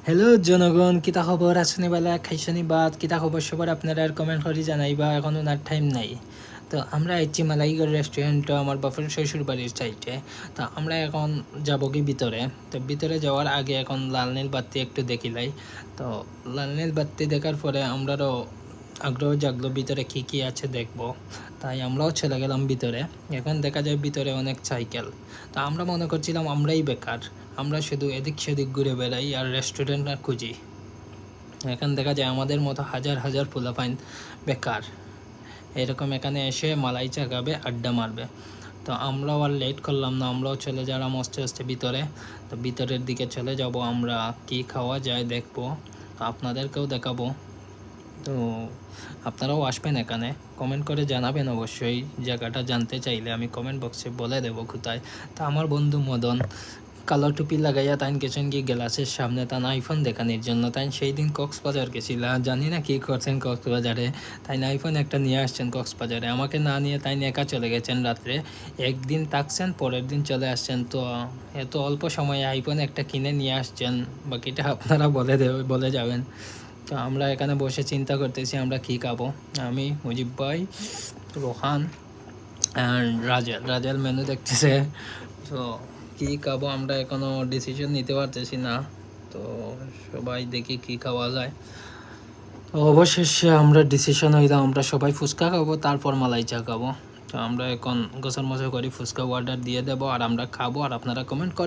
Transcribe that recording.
Hello জনগণ, কিতা খবর? আসনি বেলা খাইছনি বাদ কিতা খবর সবার আপনারা আর কমেন্ট করে জানাইবা, এখন ওনার টাইম নাই। তো আমরা আইছি মালাইগড় রেস্টুরেন্ট, আমার বাপের শ্বশুর বাড়ির সাইডে। তো আমরা এখন যাব কি ভিতরে। তো ভিতরে যাওয়ার আগে এখন লাল নীল বাতি একটু দেখিলাই। তো লাল নীল বাতি দেখার পরে আমরাও আগ্রহ জাগলো ভিতরে কি কি আছে দেখব। তাই আমরাও চলে গেলাম ভিতরে। এখন দেখা যায় ভিতরে অনেক সাইকেল। তো আমরা মনে করছিলাম আমরাই বেকার, আমরা শুধু এদিক সেদিক ঘুরে বেড়াই আর রেস্টুরেন্ট আর খুঁজি। এখন দেখা যায় আমাদের মতো হাজার হাজার পোলাপাইন বেকার এরকম এখানে এসে মালাই চাগাবে, আড্ডা মারবে। তো আমরাও আর লেট করলাম না, আমরাও চলে যালাম আস্তে আস্তে ভিতরে। তো ভিতরের দিকে চলে যাব, আমরা কি খাওয়া যায় দেখবো, তো আপনাদেরকেও দেখাবো। তো আপনারাও আসবেন এখানে, কমেন্ট করে জানাবেন অবশ্যই। জায়গাটা জানতে চাইলে আমি কমেন্ট বক্সে বলে দেবো কোথায়। তা আমার বন্ধু মদন কালো টুপি লাগাইয়া তাইন গেছেন কি গ্লাসের সামনে তান আইফোন দেখানোর জন্য। তাই সেই দিন কক্সবাজার গেছিল, জানি না কি করছেন কক্সবাজারে। তাই আইফোন একটা নিয়ে আসছেন কক্সবাজারে, আমাকে না নিয়ে তাই একা চলে গেছেন রাত্রে। একদিন থাকছেন, পরের দিন চলে আসছেন। তো এত অল্প সময়ে আইফোন একটা কিনে নিয়ে আসছেন, বাকিটা আপনারা বলে যাবেন। তো আমরা এখানে বসে চিন্তা করতেছি আমরা কী খাবো। আমি, মুজিব ভাই, রোহান অ্যান্ড রাজেল মেনু দেখতেছে। তো কী খাবো আমরা এখনও ডিসিশন নিতে পারতেছি না। তো সবাই দেখি কী খাওয়া যায়। তো অবশেষে আমরা ডিসিশন হইলাম আমরা সবাই ফুচকা খাবো, তারপর মালাই চা খাবো। তো আমরা এখন গোসল মোসল করি, ফুচকা অর্ডার দিয়ে দেবো আর আমরা খাবো, আর আপনারা কমেন্ট করে